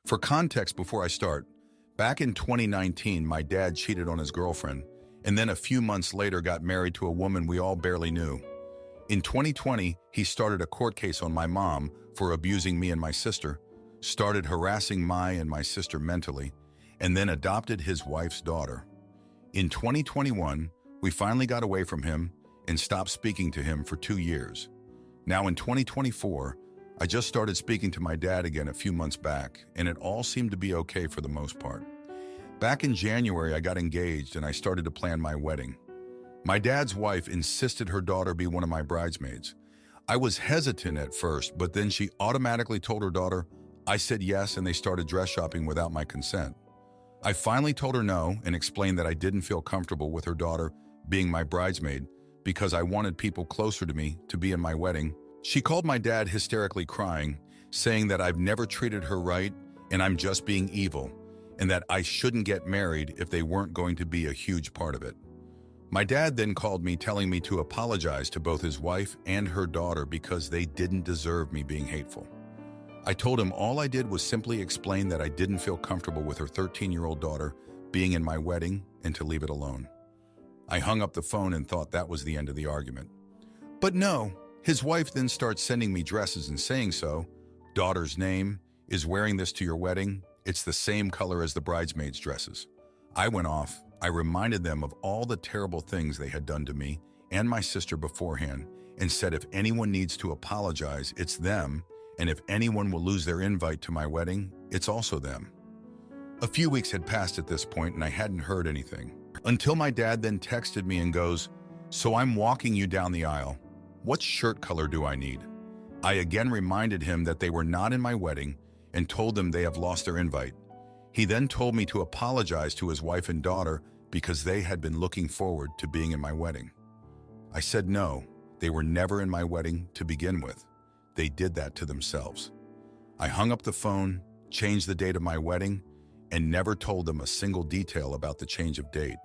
For context before I start, back in 2019, my dad cheated on his girlfriend, and then a few months later got married to a woman we all barely knew. In 2020, he started a court case on my mom for abusing me and my sister, started harassing my sister mentally, and then adopted his wife's daughter. In 2021, we finally got away from him and stopped speaking to him for 2 years. Now in 2024, I just started speaking to my dad again a few months back, and it all seemed to be okay for the most part. Back in January, I got engaged and I started to plan my wedding. My dad's wife insisted her daughter be one of my bridesmaids. I was hesitant at first, but then she automatically told her daughter. I said yes, and they started dress shopping without my consent. I finally told her no and explained that I didn't feel comfortable with her daughter being my bridesmaid because I wanted people closer to me to be in my wedding. She called my dad hysterically crying, saying that I've never treated her right and I'm just being evil, and that I shouldn't get married if they weren't going to be a huge part of it. My dad then called me telling me to apologize to both his wife and her daughter because they didn't deserve me being hateful. I told him all I did was simply explain that I didn't feel comfortable with her 13-year-old daughter being in my wedding and to leave it alone. I hung up the phone and thought that was the end of the argument. But no, his wife then starts sending me dresses and saying so. Daughter's name is wearing this to your wedding. It's the same color as the bridesmaids' dresses. I went off. I reminded them of all the terrible things they had done to me and my sister beforehand and said if anyone needs to apologize, it's them, and if anyone will lose their invite to my wedding, it's also them. A few weeks had passed at this point and I hadn't heard anything. Until my dad then texted me and goes, "So I'm walking you down the aisle. What shirt color do I need?" I again reminded him that they were not in my wedding and told them they have lost their invite. He then told me to apologize to his wife and daughter because they had been looking forward to being in my wedding. I said no, they were never in my wedding to begin with. They did that to themselves. I hung up the phone, changed the date of my wedding, and never told them a single detail about the change of date.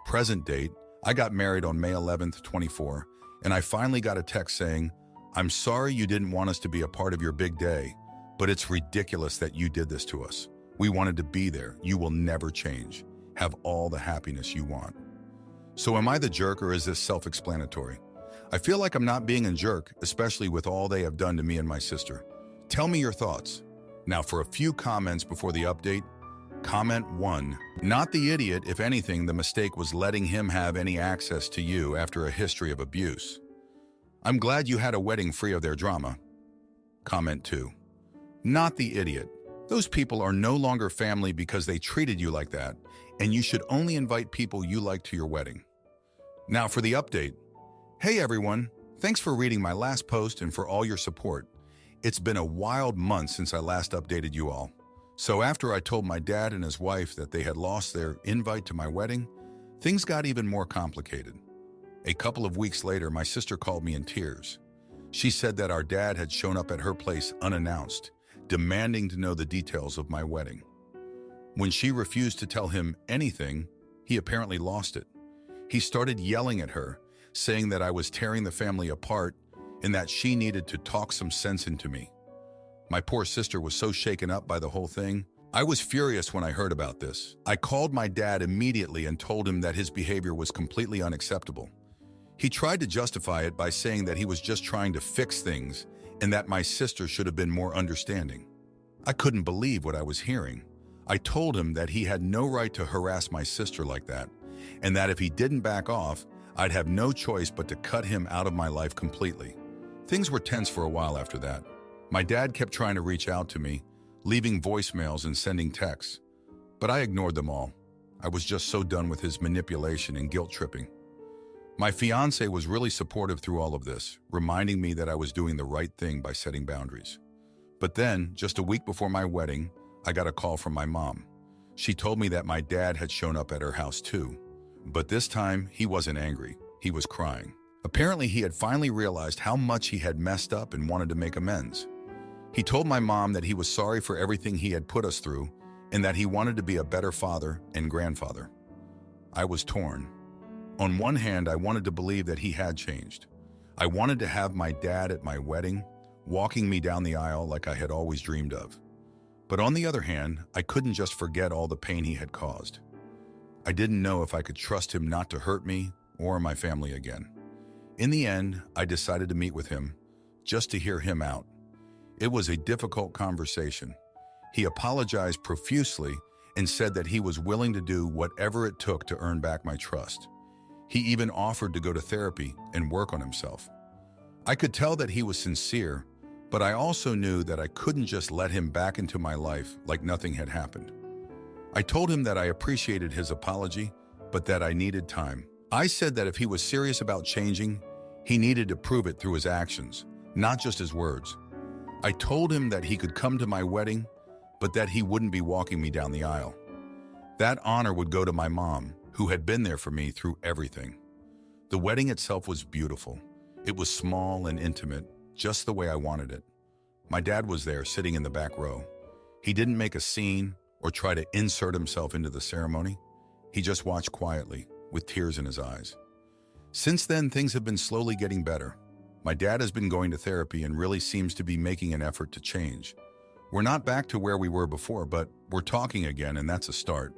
Present date, I got married on May 11th, 24, and I finally got a text saying, "I'm sorry you didn't want us to be a part of your big day, but it's ridiculous that you did this to us. We wanted to be there. You will never change. Have all the happiness you want." So am I the jerk, or is this self-explanatory? I feel like I'm not being a jerk, especially with all they have done to me and my sister. Tell me your thoughts. Now for a few comments before the update. Comment 1. Not the idiot. If anything, the mistake was letting him have any access to you after a history of abuse. I'm glad you had a wedding free of their drama. Comment 2. Not the idiot. Those people are no longer family because they treated you like that, and you should only invite people you like to your wedding. Now for the update. Hey everyone, thanks for reading my last post and for all your support. It's been a wild month since I last updated you all. So after I told my dad and his wife that they had lost their invite to my wedding, things got even more complicated. A couple of weeks later, my sister called me in tears. She said that our dad had shown up at her place unannounced, demanding to know the details of my wedding. When she refused to tell him anything, he apparently lost it. He started yelling at her, saying that I was tearing the family apart and that she needed to talk some sense into me. My poor sister was so shaken up by the whole thing. I was furious when I heard about this. I called my dad immediately and told him that his behavior was completely unacceptable. He tried to justify it by saying that he was just trying to fix things and that my sister should have been more understanding. I couldn't believe what I was hearing. I told him that he had no right to harass my sister like that, and that if he didn't back off, I'd have no choice but to cut him out of my life completely. Things were tense for a while after that. My dad kept trying to reach out to me, leaving voicemails and sending texts, but I ignored them all. I was just so done with his manipulation and guilt tripping. My fiance was really supportive through all of this, reminding me that I was doing the right thing by setting boundaries. But then, just a week before my wedding, I got a call from my mom. She told me that my dad had shown up at her house too. But this time, he wasn't angry. He was crying. Apparently, he had finally realized how much he had messed up and wanted to make amends. He told my mom that he was sorry for everything he had put us through and that he wanted to be a better father and grandfather. I was torn. On one hand, I wanted to believe that he had changed. I wanted to have my dad at my wedding, walking me down the aisle like I had always dreamed of. But on the other hand, I couldn't just forget all the pain he had caused. I didn't know if I could trust him not to hurt me or my family again. In the end, I decided to meet with him, just to hear him out. It was a difficult conversation. He apologized profusely and said that he was willing to do whatever it took to earn back my trust. He even offered to go to therapy and work on himself. I could tell that he was sincere, but I also knew that I couldn't just let him back into my life like nothing had happened. I told him that I appreciated his apology, but that I needed time. I said that if he was serious about changing, he needed to prove it through his actions, not just his words. I told him that he could come to my wedding, but that he wouldn't be walking me down the aisle. That honor would go to my mom, who had been there for me through everything. The wedding itself was beautiful. It was small and intimate, just the way I wanted it. My dad was there, sitting in the back row. He didn't make a scene or try to insert himself into the ceremony. He just watched quietly, with tears in his eyes. Since then, things have been slowly getting better. My dad has been going to therapy and really seems to be making an effort to change. We're not back to where we were before, but we're talking again, and that's a start.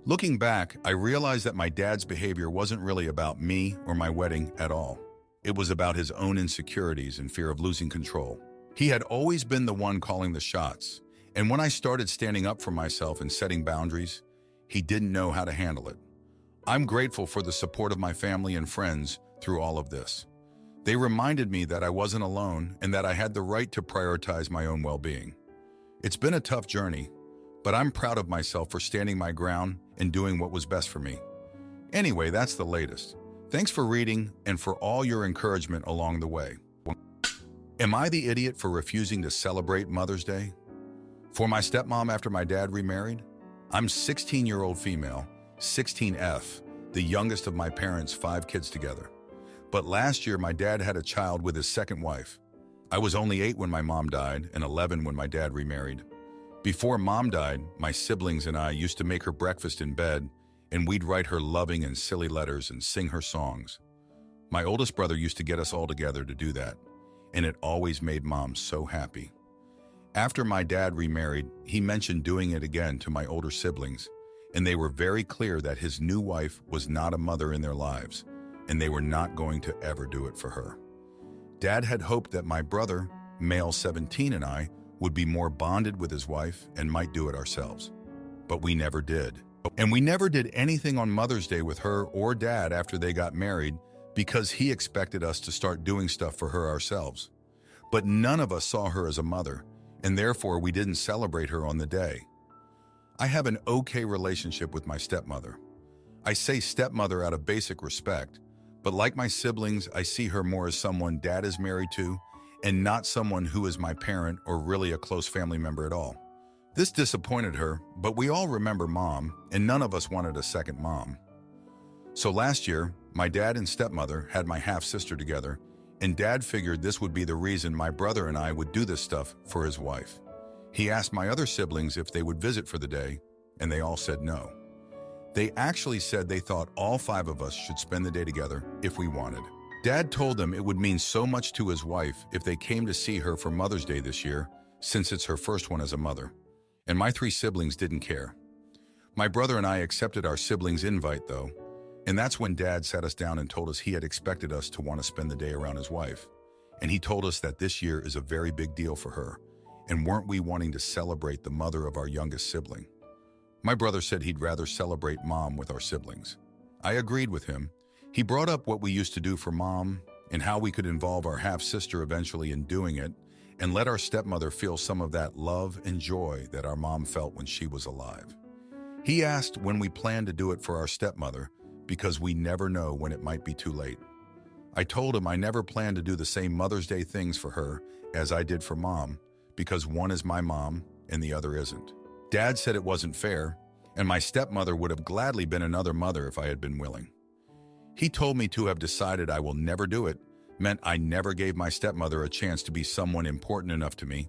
Looking back, I realized that my dad's behavior wasn't really about me or my wedding at all. It was about his own insecurities and fear of losing control. He had always been the one calling the shots, and when I started standing up for myself and setting boundaries, he didn't know how to handle it. I'm grateful for the support of my family and friends through all of this. They reminded me that I wasn't alone and that I had the right to prioritize my own well-being. It's been a tough journey, but I'm proud of myself for standing my ground and doing what was best for me. Anyway, that's the latest. Thanks for reading and for all your encouragement along the way. Am I the idiot for refusing to celebrate Mother's Day? For my stepmom after my dad remarried? I'm 16-year-old female, 16F, the youngest of my parents' 5 kids together. But last year, my dad had a child with his second wife. I was only 8 when my mom died and 11 when my dad remarried. Before Mom died, my siblings and I used to make her breakfast in bed, and we'd write her loving and silly letters and sing her songs. My oldest brother used to get us all together to do that, and it always made Mom so happy. After my dad remarried, he mentioned doing it again to my older siblings, and they were very clear that his new wife was not a mother in their lives, and they were not going to ever do it for her. Dad had hoped that my brother, male 17, and I would be more bonded with his wife and might do it ourselves. But we never did. And we never did anything on Mother's Day with her or Dad after they got married because he expected us to start doing stuff for her ourselves. But none of us saw her as a mother, and therefore we didn't celebrate her on the day. I have an okay relationship with my stepmother. I say stepmother out of basic respect, but like my siblings, I see her more as someone Dad is married to and not someone who is my parent or really a close family member at all. This disappointed her, but we all remember Mom, and none of us wanted a second mom. So last year, my dad and stepmother had my half-sister together, and Dad figured this would be the reason my brother and I would do this stuff for his wife. He asked my other siblings if they would visit for the day, and they all said no. They actually said they thought all 5 of us should spend the day together if we wanted. Dad told them it would mean so much to his wife if they came to see her for Mother's Day this year, since it's her first one as a mother. And my 3 siblings didn't care. My brother and I accepted our siblings' invite, though, and that's when Dad sat us down and told us he had expected us to want to spend the day around his wife. And he told us that this year is a very big deal for her, and weren't we wanting to celebrate the mother of our youngest sibling? My brother said he'd rather celebrate Mom with our siblings. I agreed with him. He brought up what we used to do for Mom and how we could involve our half-sister eventually in doing it and let our stepmother feel some of that love and joy that our mom felt when she was alive. He asked when we planned to do it for our stepmother because we never know when it might be too late. I told him I never planned to do the same Mother's Day things for her as I did for Mom because one is my mom and the other isn't. Dad said it wasn't fair, and my stepmother would have gladly been another mother if I had been willing. He told me to have decided I will never do it meant I never gave my stepmother a chance to be someone important enough to me,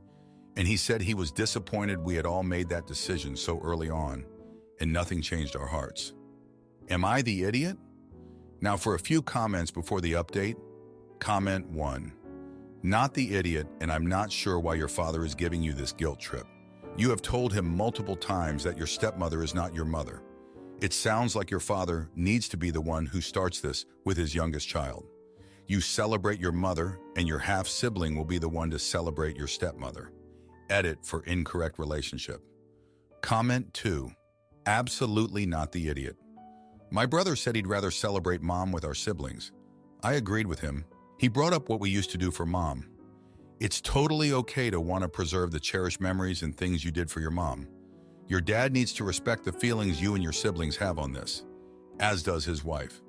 and he said he was disappointed we had all made that decision so early on, and nothing changed our hearts. Am I the idiot? Now for a few comments before the update. Comment 1. Not the idiot, and I'm not sure why your father is giving you this guilt trip. You have told him multiple times that your stepmother is not your mother. It sounds like your father needs to be the one who starts this with his youngest child. You celebrate your mother, and your half-sibling will be the one to celebrate your stepmother. Edit for incorrect relationship. Comment 2. Absolutely not the idiot. My brother said he'd rather celebrate mom with our siblings. I agreed with him. He brought up what we used to do for mom. It's totally okay to want to preserve the cherished memories and things you did for your mom. Your dad needs to respect the feelings you and your siblings have on this, as does his wife.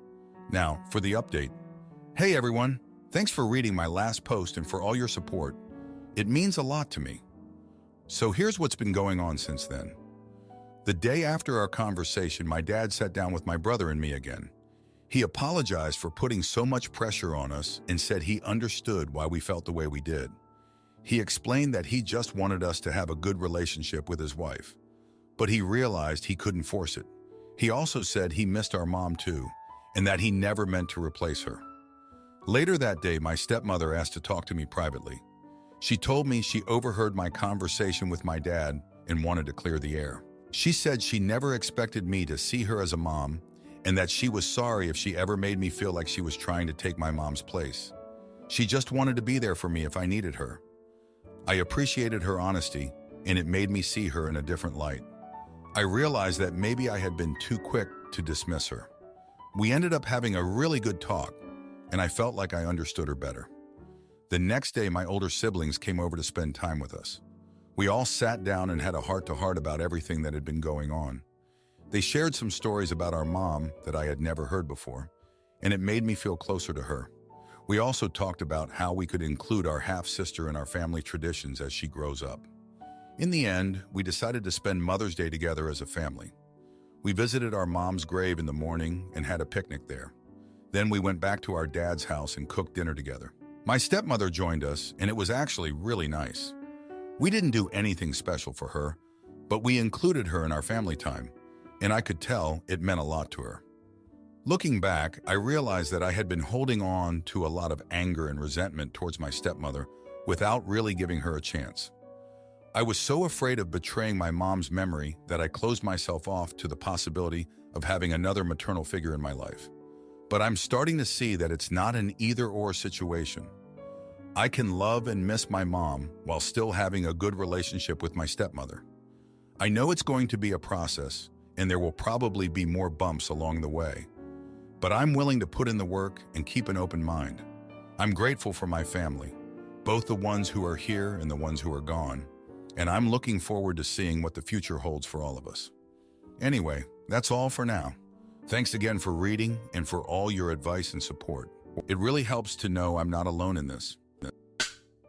Now, for the update. Hey everyone, thanks for reading my last post and for all your support. It means a lot to me. So here's what's been going on since then. The day after our conversation, my dad sat down with my brother and me again. He apologized for putting so much pressure on us and said he understood why we felt the way we did. He explained that he just wanted us to have a good relationship with his wife, but he realized he couldn't force it. He also said he missed our mom too, and that he never meant to replace her. Later that day, my stepmother asked to talk to me privately. She told me she overheard my conversation with my dad and wanted to clear the air. She said she never expected me to see her as a mom and that she was sorry if she ever made me feel like she was trying to take my mom's place. She just wanted to be there for me if I needed her. I appreciated her honesty, and it made me see her in a different light. I realized that maybe I had been too quick to dismiss her. We ended up having a really good talk, and I felt like I understood her better. The next day, my older siblings came over to spend time with us. We all sat down and had a heart-to-heart about everything that had been going on. They shared some stories about our mom that I had never heard before, and it made me feel closer to her. We also talked about how we could include our half-sister in our family traditions as she grows up. In the end, we decided to spend Mother's Day together as a family. We visited our mom's grave in the morning and had a picnic there. Then we went back to our dad's house and cooked dinner together. My stepmother joined us, and it was actually really nice. We didn't do anything special for her, but we included her in our family time, and I could tell it meant a lot to her. Looking back, I realized that I had been holding on to a lot of anger and resentment towards my stepmother without really giving her a chance. I was so afraid of betraying my mom's memory that I closed myself off to the possibility of having another maternal figure in my life. But I'm starting to see that it's not an either-or situation. I can love and miss my mom while still having a good relationship with my stepmother. I know it's going to be a process, and there will probably be more bumps along the way. But I'm willing to put in the work and keep an open mind. I'm grateful for my family, both the ones who are here and the ones who are gone, and I'm looking forward to seeing what the future holds for all of us. Anyway, that's all for now. Thanks again for reading and for all your advice and support. It really helps to know I'm not alone in this.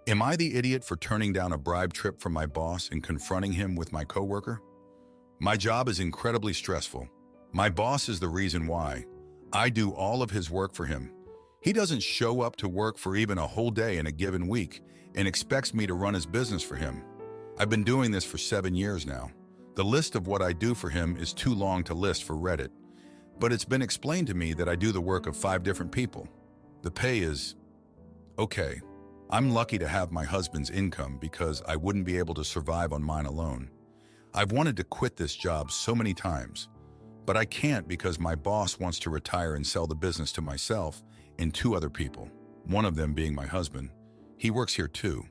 Am I the idiot for turning down a bribe trip from my boss and confronting him with my coworker? My job is incredibly stressful. My boss is the reason why. I do all of his work for him. He doesn't show up to work for even a whole day in a given week and expects me to run his business for him. I've been doing this for 7 years now. The list of what I do for him is too long to list for Reddit, but it's been explained to me that I do the work of 5 different people. The pay is okay. I'm lucky to have my husband's income because I wouldn't be able to survive on mine alone. I've wanted to quit this job so many times, but I can't because my boss wants to retire and sell the business to myself and 2 other people, one of them being my husband. He works here too.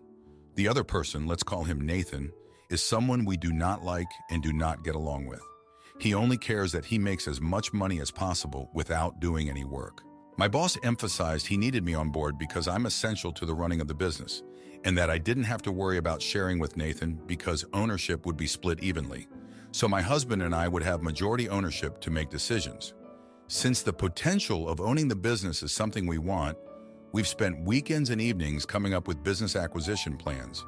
The other person, let's call him Nathan, is someone we do not like and do not get along with. He only cares that he makes as much money as possible without doing any work. My boss emphasized he needed me on board because I'm essential to the running of the business, and that I didn't have to worry about sharing with Nathan because ownership would be split evenly. So my husband and I would have majority ownership to make decisions. Since the potential of owning the business is something we want, we've spent weekends and evenings coming up with business acquisition plans.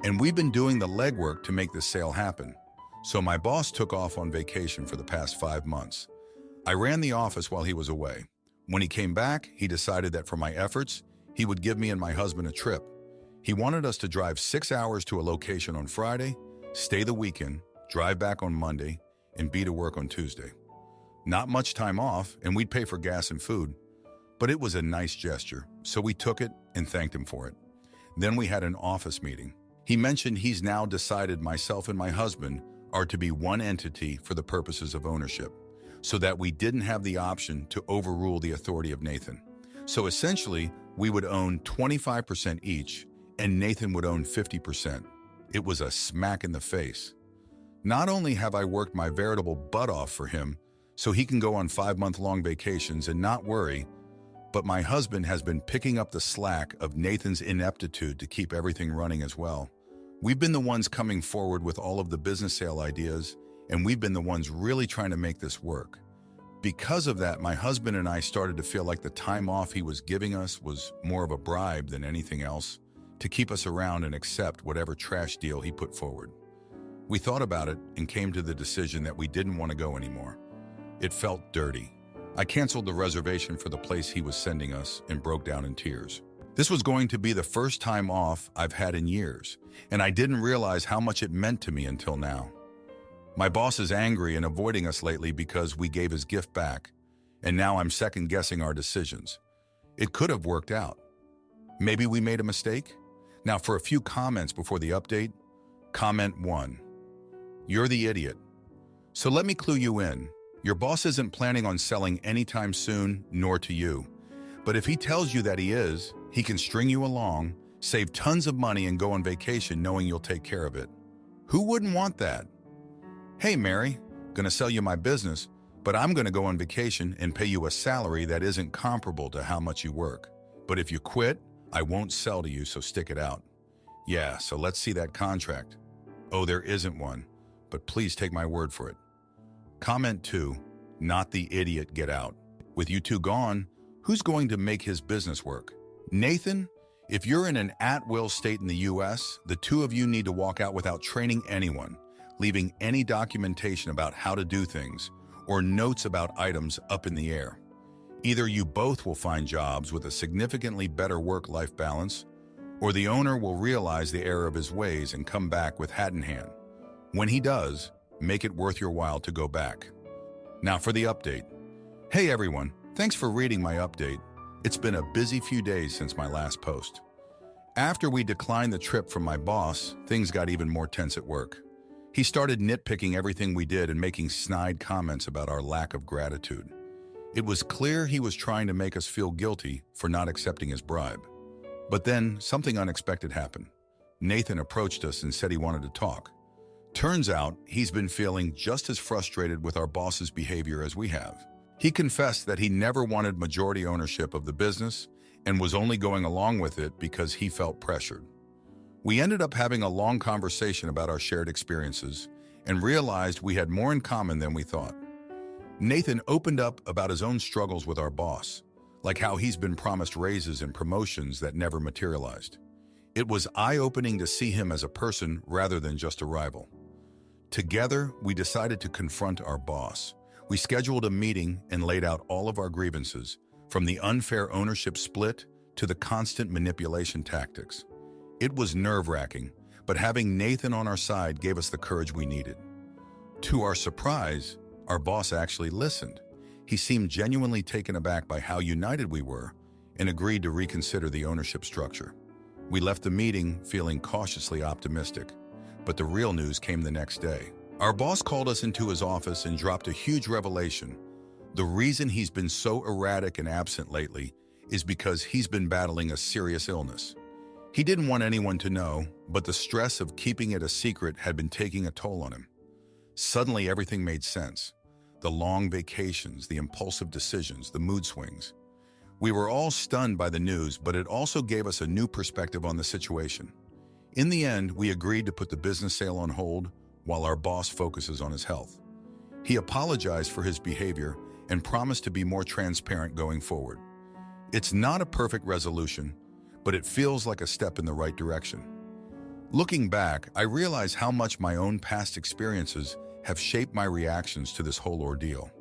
And we've been doing the legwork to make this sale happen. So my boss took off on vacation for the past 5 months. I ran the office while he was away. When he came back, he decided that for my efforts, he would give me and my husband a trip. He wanted us to drive 6 hours to a location on Friday, stay the weekend, drive back on Monday, and be to work on Tuesday. Not much time off, and we'd pay for gas and food, but it was a nice gesture, so we took it and thanked him for it. Then we had an office meeting. He mentioned he's now decided myself and my husband are to be one entity for the purposes of ownership, so that we didn't have the option to overrule the authority of Nathan. So essentially, we would own 25% each, and Nathan would own 50%. It was a smack in the face. Not only have I worked my veritable butt off for him, so he can go on 5-month-long vacations and not worry, but my husband has been picking up the slack of Nathan's ineptitude to keep everything running as well. We've been the ones coming forward with all of the business sale ideas, and we've been the ones really trying to make this work. Because of that, my husband and I started to feel like the time off he was giving us was more of a bribe than anything else, to keep us around and accept whatever trash deal he put forward. We thought about it and came to the decision that we didn't want to go anymore. It felt dirty. I canceled the reservation for the place he was sending us and broke down in tears. This was going to be the first time off I've had in years, and I didn't realize how much it meant to me until now. My boss is angry and avoiding us lately because we gave his gift back, and now I'm second-guessing our decisions. It could have worked out. Maybe we made a mistake? Now for a few comments before the update. Comment 1. You're the idiot. So let me clue you in. Your boss isn't planning on selling anytime soon, nor to you. But if he tells you that he is, he can string you along, save tons of money, and go on vacation knowing you'll take care of it. Who wouldn't want that? Hey, Mary, gonna sell you my business, but I'm gonna go on vacation and pay you a salary that isn't comparable to how much you work. But if you quit, I won't sell to you, so stick it out. Yeah, so let's see that contract. Oh, there isn't one, but please take my word for it. Comment 2, not the idiot, get out. With you two gone, who's going to make his business work? Nathan, if you're in an at-will state in the US, the two of you need to walk out without training anyone, leaving any documentation about how to do things or notes about items up in the air. Either you both will find jobs with a significantly better work-life balance, or the owner will realize the error of his ways and come back with hat in hand. When he does, make it worth your while to go back. Now for the update. Hey everyone, thanks for reading my update. It's been a busy few days since my last post. After we declined the trip from my boss, things got even more tense at work. He started nitpicking everything we did and making snide comments about our lack of gratitude. It was clear he was trying to make us feel guilty for not accepting his bribe. But then something unexpected happened. Nathan approached us and said he wanted to talk. Turns out he's been feeling just as frustrated with our boss's behavior as we have. He confessed that he never wanted majority ownership of the business and was only going along with it because he felt pressured. We ended up having a long conversation about our shared experiences and realized we had more in common than we thought. Nathan opened up about his own struggles with our boss, like how he's been promised raises and promotions that never materialized. It was eye-opening to see him as a person rather than just a rival. Together, we decided to confront our boss. We scheduled a meeting and laid out all of our grievances, from the unfair ownership split to the constant manipulation tactics. It was nerve-wracking, but having Nathan on our side gave us the courage we needed. To our surprise, our boss actually listened. He seemed genuinely taken aback by how united we were and agreed to reconsider the ownership structure. We left the meeting feeling cautiously optimistic, but the real news came the next day. Our boss called us into his office and dropped a huge revelation. The reason he's been so erratic and absent lately is because he's been battling a serious illness. He didn't want anyone to know, but the stress of keeping it a secret had been taking a toll on him. Suddenly, everything made sense. The long vacations, the impulsive decisions, the mood swings. We were all stunned by the news, but it also gave us a new perspective on the situation. In the end, we agreed to put the business sale on hold while our boss focuses on his health. He apologized for his behavior and promised to be more transparent going forward. It's not a perfect resolution, but it feels like a step in the right direction. Looking back, I realize how much my own past experiences have shaped my reactions to this whole ordeal.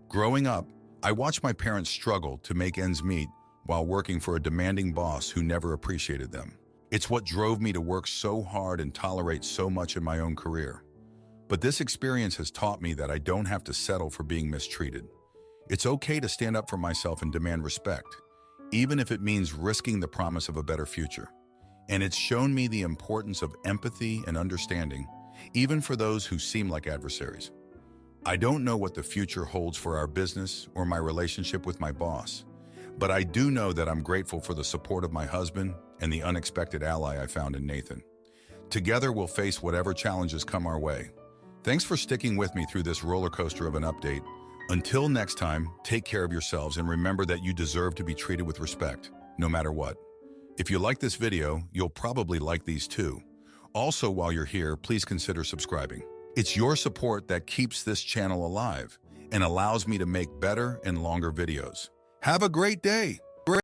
Growing up, I watched my parents struggle to make ends meet while working for a demanding boss who never appreciated them. It's what drove me to work so hard and tolerate so much in my own career. But this experience has taught me that I don't have to settle for being mistreated. It's okay to stand up for myself and demand respect, even if it means risking the promise of a better future. and it's shown me the importance of empathy and understanding, even for those who seem like adversaries. I don't know what the future holds for our business or my relationship with my boss, but I do know that I'm grateful for the support of my husband and the unexpected ally I found in Nathan. Together, we'll face whatever challenges come our way. Thanks for sticking with me through this roller coaster of an update. Until next time, take care of yourselves and remember that you deserve to be treated with respect, no matter what. If you like this video, you'll probably like these too. Also, while you're here, please consider subscribing. It's your support that keeps this channel alive and allows me to make better and longer videos. Have a great day!